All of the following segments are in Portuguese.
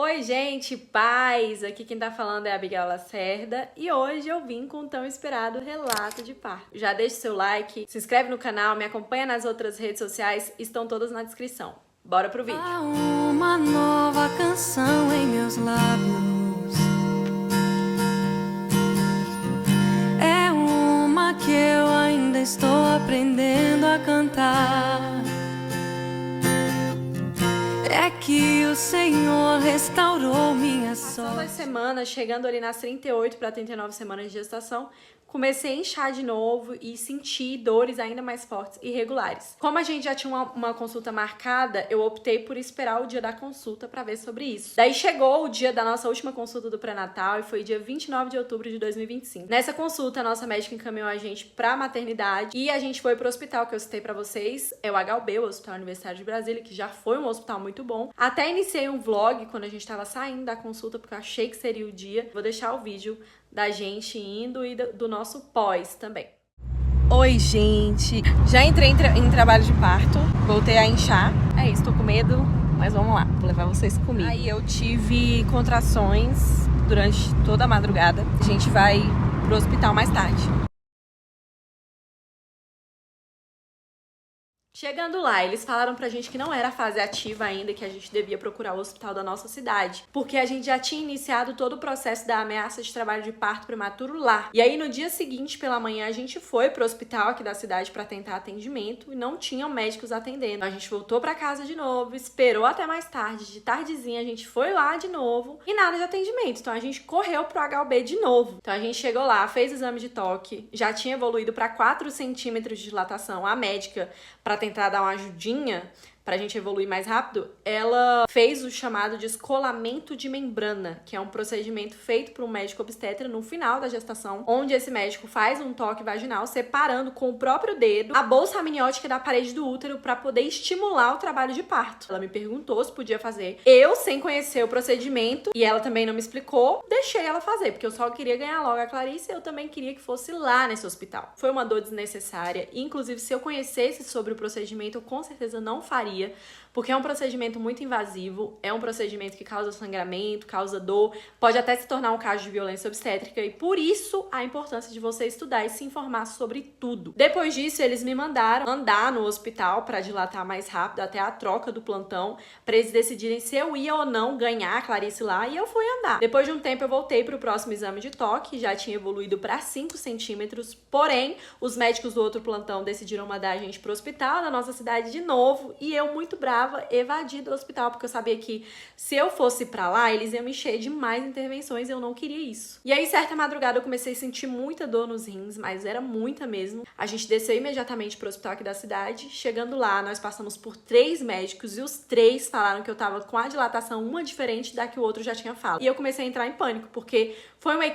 Oi, gente, paz! Aqui quem tá falando é a Abigail Lacerda e hoje eu vim com o tão esperado relato de parto. Já deixa seu like, se inscreve no canal, me acompanha nas outras redes sociais, estão todas na descrição. Bora pro vídeo! Há uma nova canção em meus lábios. É uma que eu ainda estou aprendendo a cantar. É que o Senhor restaurou minha sorte. Passando as semanas, chegando ali nas 38 para 39 semanas de gestação, comecei a inchar de novo e senti dores ainda mais fortes e irregulares. Como a gente já tinha uma consulta marcada, eu optei por esperar o dia da consulta para ver sobre isso. Daí chegou o dia da nossa última consulta do pré-natal e foi dia 29 de outubro de 2025. Nessa consulta, a nossa médica encaminhou a gente pra maternidade e a gente foi pro hospital que eu citei pra vocês, é o HUB, o Hospital Universitário de Brasília, que já foi um hospital muito bom. Até iniciei um vlog quando a gente tava saindo da consulta, porque eu achei que seria o dia. Vou deixar o vídeo da gente indo e do nosso pós também. Oi, gente! Já entrei em trabalho de parto, voltei a inchar. É isso, tô com medo, mas vamos lá, vou levar vocês comigo. Aí eu tive contrações durante toda a madrugada. A gente vai pro hospital mais tarde. Chegando lá, eles falaram pra gente que não era a fase ativa ainda, que a gente devia procurar o hospital da nossa cidade, porque a gente já tinha iniciado todo o processo da ameaça de trabalho de parto prematuro lá. E aí, no dia seguinte, pela manhã, a gente foi pro hospital aqui da cidade pra tentar atendimento e não tinham médicos atendendo. A gente voltou pra casa de novo, esperou até mais tarde, de tardezinha a gente foi lá de novo e nada de atendimento. Então a gente correu pro HUB de novo. Então a gente chegou lá, fez exame de toque, já tinha evoluído pra 4 centímetros de dilatação. A médica, pra tentar dar uma ajudinha pra gente evoluir mais rápido, ela fez o chamado de escolamento de membrana, que é um procedimento feito por um médico obstetra no final da gestação, onde esse médico faz um toque vaginal separando com o próprio dedo a bolsa amniótica da parede do útero para poder estimular o trabalho de parto. Ela me perguntou se podia fazer. Eu, sem conhecer o procedimento, e ela também não me explicou, deixei ela fazer, porque eu só queria ganhar logo a Clarice e eu também queria que fosse lá nesse hospital. Foi uma dor desnecessária, inclusive se eu conhecesse sobre o procedimento, eu com certeza não faria, porque é um procedimento muito invasivo, é um procedimento que causa sangramento, causa dor, pode até se tornar um caso de violência obstétrica e por isso a importância de você estudar e se informar sobre tudo. Depois disso, eles me mandaram andar no hospital para dilatar mais rápido até a troca do plantão, para eles decidirem se eu ia ou não ganhar a Clarice lá e eu fui andar. Depois de um tempo eu voltei para o próximo exame de toque, já tinha evoluído para 5 centímetros, porém os médicos do outro plantão decidiram mandar a gente pro hospital da nossa cidade de novo e eu muito brava, evadi do hospital, porque eu sabia que se eu fosse pra lá, eles iam me encher de mais intervenções e eu não queria isso. E aí, certa madrugada, eu comecei a sentir muita dor nos rins, mas era muita mesmo. A gente desceu imediatamente pro hospital aqui da cidade. Chegando lá, nós passamos por 3 médicos e os 3 falaram que eu tava com a dilatação uma diferente da que o outro já tinha falado. E eu comecei a entrar em pânico, porque foi uma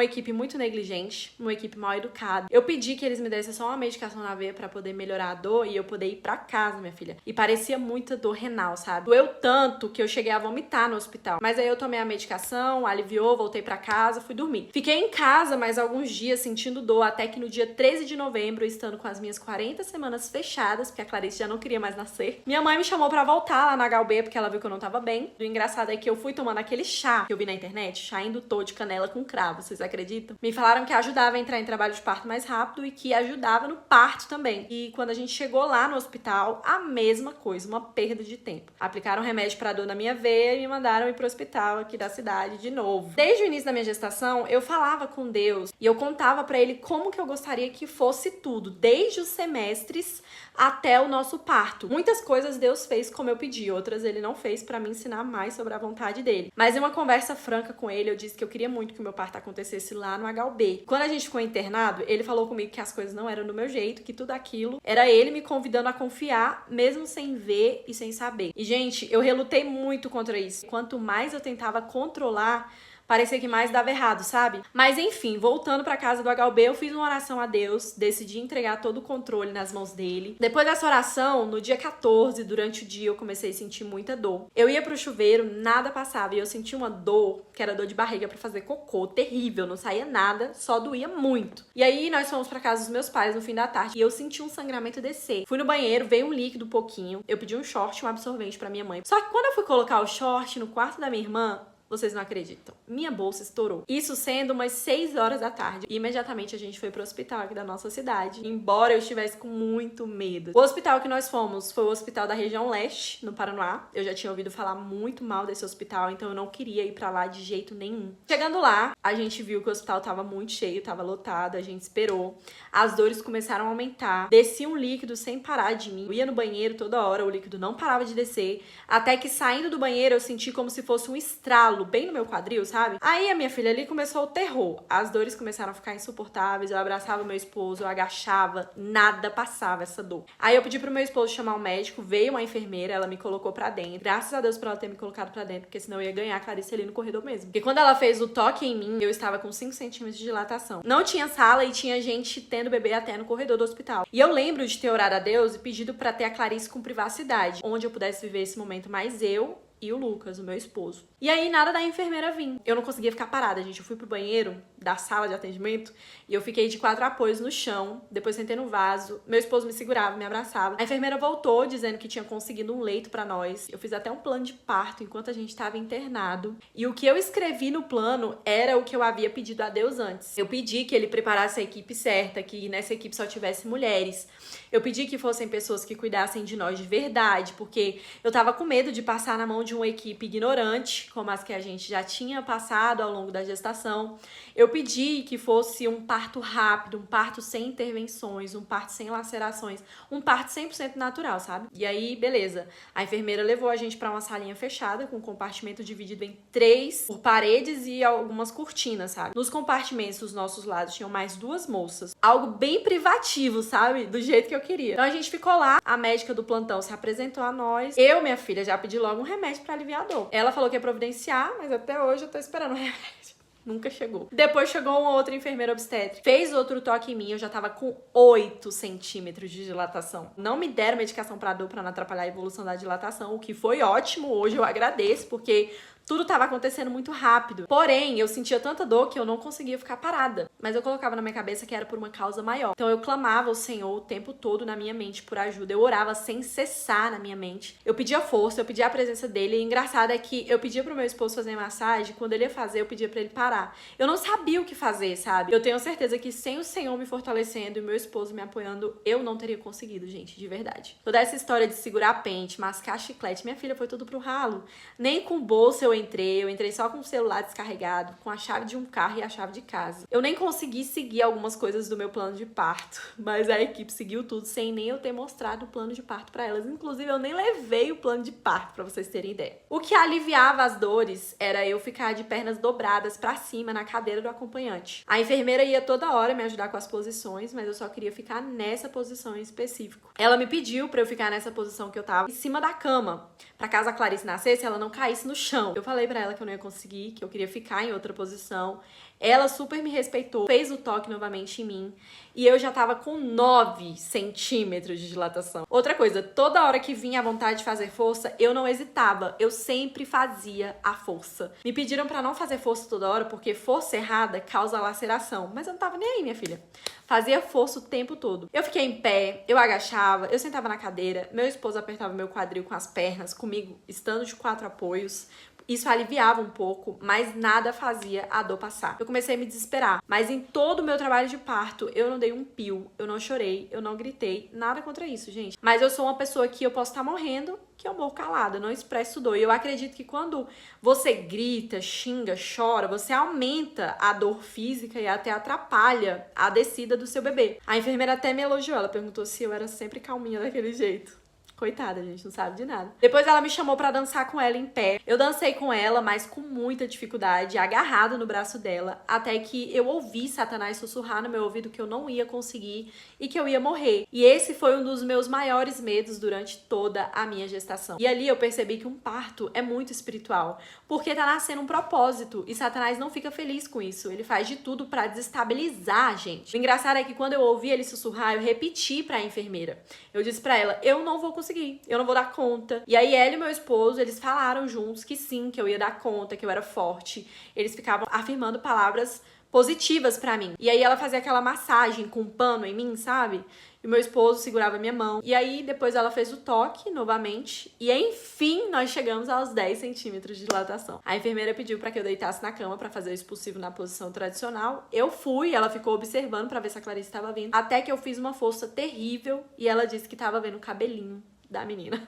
equipe muito negligente, uma equipe mal educada. Eu pedi que eles me dessem só uma medicação na veia pra poder melhorar a dor e eu poder ir pra casa, minha filha. E parecia muita dor renal, sabe? Doeu tanto que eu cheguei a vomitar no hospital. Mas aí eu tomei a medicação, aliviou, voltei pra casa, fui dormir. Fiquei em casa mais alguns dias sentindo dor, até que no dia 13 de novembro, estando com as minhas 40 semanas fechadas, porque a Clarice já não queria mais nascer, minha mãe me chamou pra voltar lá na HUB, porque ela viu que eu não tava bem. O engraçado é que eu fui tomando aquele chá que eu vi na internet, chá indutor de canela com cravo, vocês acreditam? Me falaram que ajudava a entrar em trabalho de parto mais rápido e que ajudava no parto também. E quando a gente chegou lá no hospital, a mesma coisa, uma perda de tempo. Aplicaram remédio pra dor na minha veia e me mandaram ir pro hospital aqui da cidade de novo. Desde o início da minha gestação, eu falava com Deus e eu contava pra ele como que eu gostaria que fosse tudo, desde os semestres até o nosso parto. Muitas coisas Deus fez como eu pedi, outras ele não fez pra me ensinar mais sobre a vontade dele. Mas em uma conversa franca com ele, eu disse que eu queria muito que o meu parto acontecesse lá no HUB. Quando a gente ficou internado, ele falou comigo que as coisas não eram do meu jeito, que tudo aquilo era ele me convidando a confiar, mesmo sem ver e sem saber. E, gente, eu relutei muito contra isso. Quanto mais eu tentava controlar, parecia que mais dava errado, sabe? Mas enfim, voltando pra casa do HUB, eu fiz uma oração a Deus, decidi entregar todo o controle nas mãos dele. Depois dessa oração, no dia 14, durante o dia, eu comecei a sentir muita dor. Eu ia pro chuveiro, nada passava, e eu senti uma dor, que era dor de barriga pra fazer cocô, terrível, não saía nada, só doía muito. E aí, nós fomos pra casa dos meus pais no fim da tarde, e eu senti um sangramento descer. Fui no banheiro, veio um líquido pouquinho, eu pedi um short e um absorvente pra minha mãe. Só que quando eu fui colocar o short no quarto da minha irmã, vocês não acreditam. Minha bolsa estourou. Isso sendo umas 6 horas da tarde. E imediatamente a gente foi pro hospital aqui da nossa cidade. Embora eu estivesse com muito medo. O hospital que nós fomos foi o hospital da região leste, no Paraná. Eu já tinha ouvido falar muito mal desse hospital, então eu não queria ir pra lá de jeito nenhum. Chegando lá, a gente viu que o hospital tava muito cheio, tava lotado, a gente esperou. As dores começaram a aumentar. Descia um líquido sem parar de mim. Eu ia no banheiro toda hora, o líquido não parava de descer. Até que saindo do banheiro eu senti como se fosse um estralo bem no meu quadril, sabe? Aí a minha filha ali começou o terror. As dores começaram a ficar insuportáveis, eu abraçava meu esposo, eu agachava, nada passava essa dor. Aí eu pedi pro meu esposo chamar um médico, veio uma enfermeira, ela me colocou pra dentro. Graças a Deus por ela ter me colocado pra dentro, porque senão eu ia ganhar a Clarice ali no corredor mesmo. Porque quando ela fez o toque em mim, eu estava com 5 centímetros de dilatação. Não tinha sala e tinha gente tendo bebê até no corredor do hospital. E eu lembro de ter orado a Deus e pedido pra ter a Clarice com privacidade, onde eu pudesse viver esse momento mais eu e o Lucas, o meu esposo. E aí, nada da enfermeira vir. Eu não conseguia ficar parada, gente. Eu fui pro banheiro da sala de atendimento e eu fiquei de 4 apoios no chão. Depois sentei no vaso. Meu esposo me segurava, me abraçava. A enfermeira voltou dizendo que tinha conseguido um leito pra nós. Eu fiz até um plano de parto enquanto a gente tava internado. E o que eu escrevi no plano era o que eu havia pedido a Deus antes. Eu pedi que ele preparasse a equipe certa, que nessa equipe só tivesse mulheres. Eu pedi que fossem pessoas que cuidassem de nós de verdade, porque eu tava com medo de passar na mão de uma equipe ignorante, como as que a gente já tinha passado ao longo da gestação. Eu pedi que fosse um parto rápido, um parto sem intervenções, um parto sem lacerações, um parto 100% natural, sabe? E aí, beleza. A enfermeira levou a gente pra uma salinha fechada, com um compartimento dividido em 3 por paredes e algumas cortinas, sabe? Nos compartimentos dos nossos lados tinham mais 2 moças. Algo bem privativo, sabe? Do jeito que eu queria. Então a gente ficou lá, a médica do plantão se apresentou a nós. Eu, minha filha, já pedi logo um remédio pra aliviar a dor. Ela falou que ia providenciar, mas até hoje eu tô esperando o remédio. Nunca chegou. Depois chegou uma outra enfermeira obstétrica. Fez outro toque em mim, eu já tava com 8 centímetros de dilatação. Não me deram medicação pra dor pra não atrapalhar a evolução da dilatação, o que foi ótimo. Hoje eu agradeço, porque tudo tava acontecendo muito rápido. Porém, eu sentia tanta dor que eu não conseguia ficar parada. Mas eu colocava na minha cabeça que era por uma causa maior. Então eu clamava ao Senhor o tempo todo na minha mente por ajuda. Eu orava sem cessar na minha mente. Eu pedia força, eu pedia a presença dele. E engraçado é que eu pedia pro meu esposo fazer massagem. Quando ele ia fazer, eu pedia pra ele parar. Eu não sabia o que fazer, sabe? Eu tenho certeza que sem o Senhor me fortalecendo e meu esposo me apoiando, eu não teria conseguido, gente, de verdade. Toda essa história de segurar pente, mascar chiclete, minha filha, foi tudo pro ralo. Nem com bolsa eu entrei só com o celular descarregado, com a chave de um carro e a chave de casa. Eu nem consegui seguir algumas coisas do meu plano de parto, mas a equipe seguiu tudo sem nem eu ter mostrado o plano de parto pra elas. Inclusive, eu nem levei o plano de parto, pra vocês terem ideia. O que aliviava as dores era eu ficar de pernas dobradas pra cima na cadeira do acompanhante. A enfermeira ia toda hora me ajudar com as posições, mas eu só queria ficar nessa posição em específico. Ela me pediu pra eu ficar nessa posição que eu tava, em cima da cama, pra caso a Clarice nascesse, ela não caísse no chão. Eu falei pra ela que eu não ia conseguir, que eu queria ficar em outra posição. Ela super me respeitou, fez o toque novamente em mim e eu já tava com 9 centímetros de dilatação. Outra coisa, toda hora que vinha a vontade de fazer força, eu não hesitava, eu sempre fazia a força. Me pediram pra não fazer força toda hora porque força errada causa laceração, mas eu não tava nem aí, minha filha. Fazia força o tempo todo. Eu fiquei em pé, eu agachava, eu sentava na cadeira, meu esposo apertava meu quadril com as pernas, comigo estando de 4 apoios. Isso aliviava um pouco, mas nada fazia a dor passar. Eu comecei a me desesperar, mas em todo o meu trabalho de parto, eu não dei um pio, eu não chorei, eu não gritei, nada contra isso, gente. Mas eu sou uma pessoa que eu posso estar morrendo, que eu morro calada, eu não expresso dor. E eu acredito que quando você grita, xinga, chora, você aumenta a dor física e até atrapalha a descida do seu bebê. A enfermeira até me elogiou, ela perguntou se eu era sempre calminha daquele jeito. Coitada, gente, não sabe de nada. Depois ela me chamou pra dançar com ela em pé. Eu dancei com ela, mas com muita dificuldade, agarrado no braço dela, até que eu ouvi Satanás sussurrar no meu ouvido que eu não ia conseguir e que eu ia morrer. E esse foi um dos meus maiores medos durante toda a minha gestação. E ali eu percebi que um parto é muito espiritual, porque tá nascendo um propósito e Satanás não fica feliz com isso. Ele faz de tudo pra desestabilizar a gente. O engraçado é que quando eu ouvi ele sussurrar, eu repeti pra enfermeira. Eu disse pra ela, eu não vou conseguir, eu não vou dar conta. E aí ela e meu esposo, eles falaram juntos que sim, que eu ia dar conta, que eu era forte. Eles ficavam afirmando palavras positivas pra mim. E aí ela fazia aquela massagem com um pano em mim, sabe? E meu esposo segurava minha mão. E aí depois ela fez o toque novamente. E enfim, nós chegamos aos 10 centímetros de dilatação. A enfermeira pediu pra que eu deitasse na cama pra fazer o expulsivo na posição tradicional. Eu fui, ela ficou observando pra ver se a Clarice estava vindo. Até que eu fiz uma força terrível e ela disse que tava vendo o cabelinho da menina.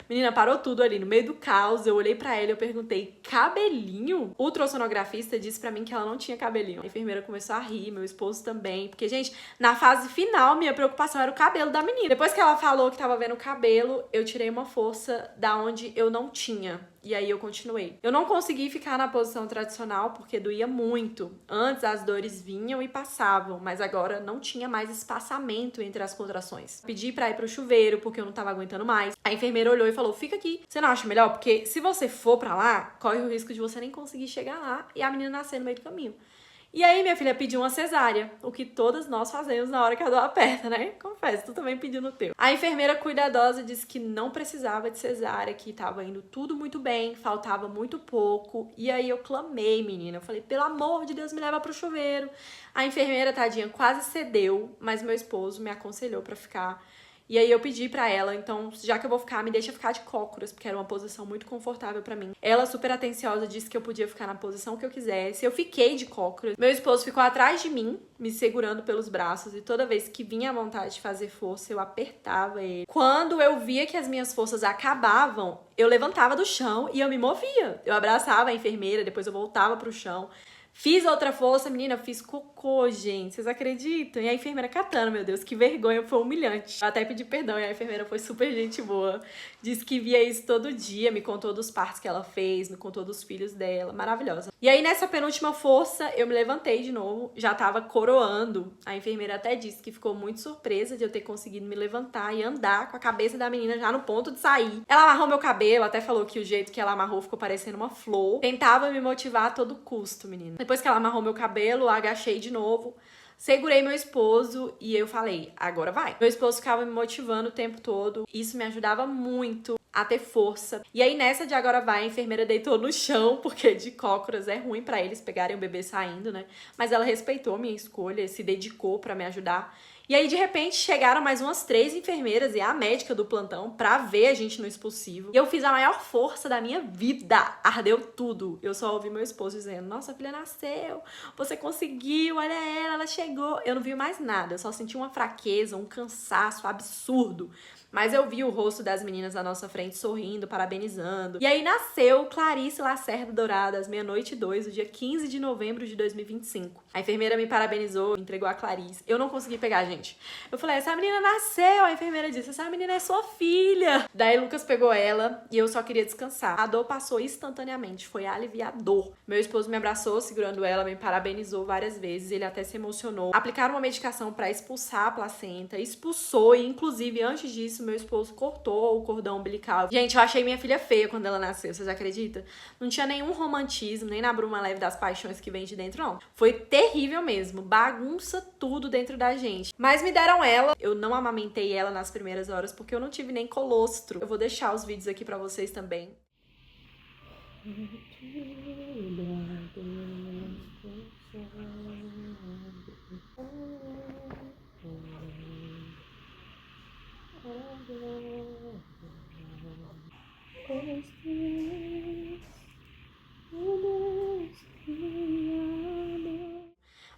Menina, parou tudo ali no meio do caos. Eu olhei pra ela e eu perguntei, cabelinho? O ultrassonografista disse pra mim que ela não tinha cabelinho. A enfermeira começou a rir, meu esposo também. Porque, gente, na fase final, minha preocupação era o cabelo da menina. Depois que ela falou que tava vendo o cabelo, eu tirei uma força da onde eu não tinha. E aí eu continuei. Eu não consegui ficar na posição tradicional porque doía muito. Antes as dores vinham e passavam, mas agora não tinha mais espaçamento entre as contrações. Pedi pra ir pro chuveiro porque eu não tava aguentando mais. A enfermeira olhou e falou, fica aqui. Você não acha melhor? Porque se você for pra lá, corre o risco de você nem conseguir chegar lá e a menina nascer no meio do caminho. E aí minha filha pediu uma cesárea, o que todas nós fazemos na hora que a dor aperta, né? Confesso, tu também pediu no teu. A enfermeira cuidadosa disse que não precisava de cesárea, que tava indo tudo muito bem, faltava muito pouco. E aí eu clamei, menina. Eu falei, pelo amor de Deus, me leva pro chuveiro. A enfermeira, tadinha, quase cedeu, mas meu esposo me aconselhou pra ficar. E aí eu pedi pra ela, então, já que eu vou ficar, me deixa ficar de cócoras, porque era uma posição muito confortável pra mim. Ela, super atenciosa, disse que eu podia ficar na posição que eu quisesse. Eu fiquei de cócoras. Meu esposo ficou atrás de mim, me segurando pelos braços, e toda vez que vinha a vontade de fazer força, eu apertava ele. Quando eu via que as minhas forças acabavam, eu levantava do chão e eu me movia. Eu abraçava a enfermeira, depois eu voltava pro chão. Fiz outra força, menina, fiz cocô, gente. Vocês acreditam? E a enfermeira catando, meu Deus, que vergonha, foi humilhante. Eu até pedi perdão e a enfermeira foi super gente boa. Disse que via isso todo dia, me contou dos partos que ela fez, me contou dos filhos dela, maravilhosa. E aí, nessa penúltima força, eu me levantei de novo, já tava coroando. A enfermeira até disse que ficou muito surpresa de eu ter conseguido me levantar e andar com a cabeça da menina já no ponto de sair. Ela amarrou meu cabelo, até falou que o jeito que ela amarrou ficou parecendo uma flor. Tentava me motivar a todo custo, menina. Depois que ela amarrou meu cabelo, eu agachei de novo, segurei meu esposo e eu falei, agora vai. Meu esposo ficava me motivando o tempo todo. Isso me ajudava muito a ter força. E aí, nessa de agora vai, a enfermeira deitou no chão, porque de cócoras é ruim pra eles pegarem o bebê saindo, né? Mas ela respeitou minha escolha, se dedicou pra me ajudar. E aí, de repente, chegaram mais umas 3 enfermeiras e a médica do plantão pra ver a gente no expulsivo. E eu fiz a maior força da minha vida. Ardeu tudo. Eu só ouvi meu esposo dizendo, nossa, a filha nasceu, você conseguiu, olha ela chegou. Eu não vi mais nada, eu só senti uma fraqueza, um cansaço absurdo. Mas eu vi o rosto das meninas à nossa frente sorrindo, parabenizando. E aí nasceu Clarice Lacerda Dourada, às 00:02, no dia 15 de novembro de 2025. A enfermeira me parabenizou, entregou a Clarice. Eu não consegui pegar, gente. Eu falei, essa menina nasceu. A enfermeira disse, essa menina é sua filha. Daí Lucas pegou ela e eu só queria descansar. A dor passou instantaneamente, foi aliviador. Meu esposo me abraçou, segurando ela, me parabenizou várias vezes. Ele até se emocionou. Aplicaram uma medicação pra expulsar a placenta, expulsou e, inclusive, antes disso, meu esposo cortou o cordão umbilical. Gente, eu achei minha filha feia quando ela nasceu, vocês acreditam? Não tinha nenhum romantismo, nem na bruma leve das paixões que vem de dentro, não. Foi terrível mesmo, bagunça tudo dentro da gente. Mas me deram ela, eu não amamentei ela nas primeiras horas porque eu não tive nem colostro. Eu vou deixar os vídeos aqui pra vocês também.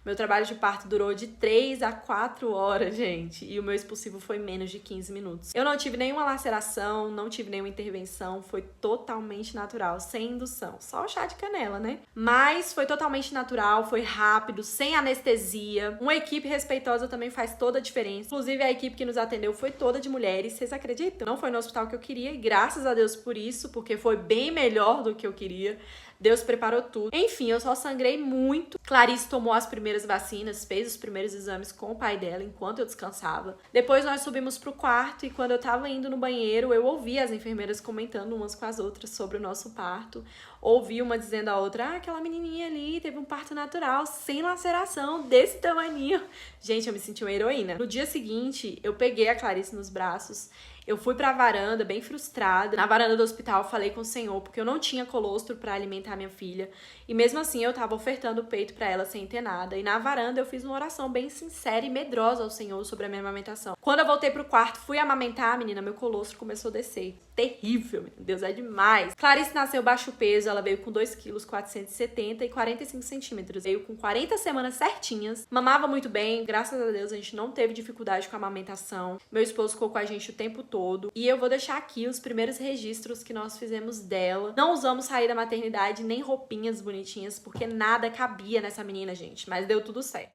Meu trabalho de parto durou de 3 a 4 horas, gente, e o meu expulsivo foi menos de 15 minutos. Eu não tive nenhuma laceração, não tive nenhuma intervenção, foi totalmente natural, sem indução. Só o chá de canela, né? Mas foi totalmente natural, foi rápido, sem anestesia. Uma equipe respeitosa também faz toda a diferença. Inclusive, a equipe que nos atendeu foi toda de mulheres, vocês acreditam? Não foi no hospital que eu queria e graças a Deus por isso, porque foi bem melhor do que eu queria. Deus preparou tudo. Enfim, eu só sangrei muito. Clarice tomou as primeiras vacinas, fez os primeiros exames com o pai dela enquanto eu descansava. Depois nós subimos pro quarto e quando eu tava indo no banheiro, eu ouvi as enfermeiras comentando umas com as outras sobre o nosso parto. Ouvi uma dizendo a outra, aquela menininha ali teve um parto natural, sem laceração, desse tamaninho. Gente, eu me senti uma heroína. No dia seguinte, eu peguei a Clarice nos braços. Eu fui pra varanda, bem frustrada. Na varanda do hospital, falei com o Senhor, porque eu não tinha colostro pra alimentar minha filha. E mesmo assim, eu tava ofertando o peito pra ela sem ter nada. E na varanda, eu fiz uma oração bem sincera e medrosa ao Senhor sobre a minha amamentação. Quando eu voltei pro quarto, fui amamentar, menina, meu colostro começou a descer. Terrível, Deus é demais. Clarice nasceu baixo peso, ela veio com 2 kg 470 e 45 centímetros. Veio com 40 semanas certinhas. Mamava muito bem, graças a Deus a gente não teve dificuldade com a amamentação. Meu esposo ficou com a gente o tempo todo. E eu vou deixar aqui os primeiros registros que nós fizemos dela. Não usamos sair da maternidade nem roupinhas bonitinhas, porque nada cabia nessa menina, gente. Mas deu tudo certo.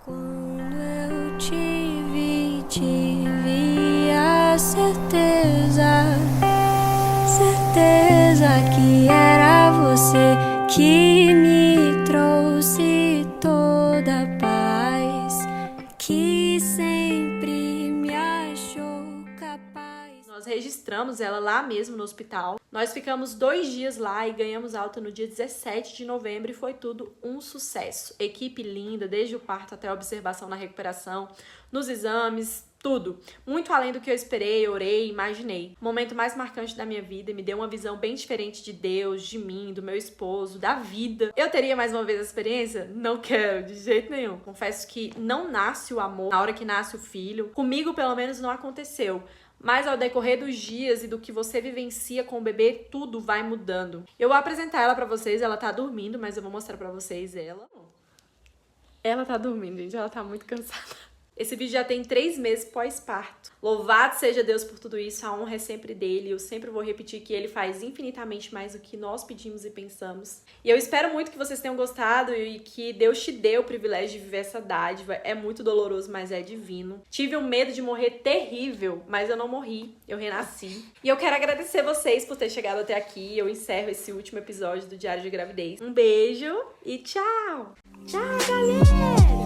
Quando eu tive a certeza que era você que me trouxe toda a paz, que sempre me achou capaz. Nós registramos ela lá mesmo no hospital. Nós ficamos 2 dias lá e ganhamos alta no dia 17 de novembro e foi tudo um sucesso. Equipe linda, desde o parto até a observação na recuperação, nos exames, tudo. Muito além do que eu esperei, orei, imaginei. O momento mais marcante da minha vida, me deu uma visão bem diferente de Deus, de mim, do meu esposo, da vida. Eu teria mais uma vez a experiência? Não quero, de jeito nenhum. Confesso que não nasce o amor na hora que nasce o filho. Comigo, pelo menos, não aconteceu. Mas ao decorrer dos dias e do que você vivencia com o bebê, tudo vai mudando. Eu vou apresentar ela pra vocês, ela tá dormindo, mas eu vou mostrar pra vocês ela. Ela tá dormindo, gente, ela tá muito cansada. Esse vídeo já tem 3 meses pós-parto. Louvado seja Deus por tudo isso, a honra é sempre dele. Eu sempre vou repetir que ele faz infinitamente mais do que nós pedimos e pensamos. E eu espero muito que vocês tenham gostado e que Deus te dê o privilégio de viver essa dádiva. É muito doloroso, mas é divino. Tive um medo de morrer terrível, mas eu não morri, eu renasci. E eu quero agradecer vocês por ter chegado até aqui. Eu encerro esse último episódio do Diário de Gravidez. Um beijo e tchau! Tchau, galera!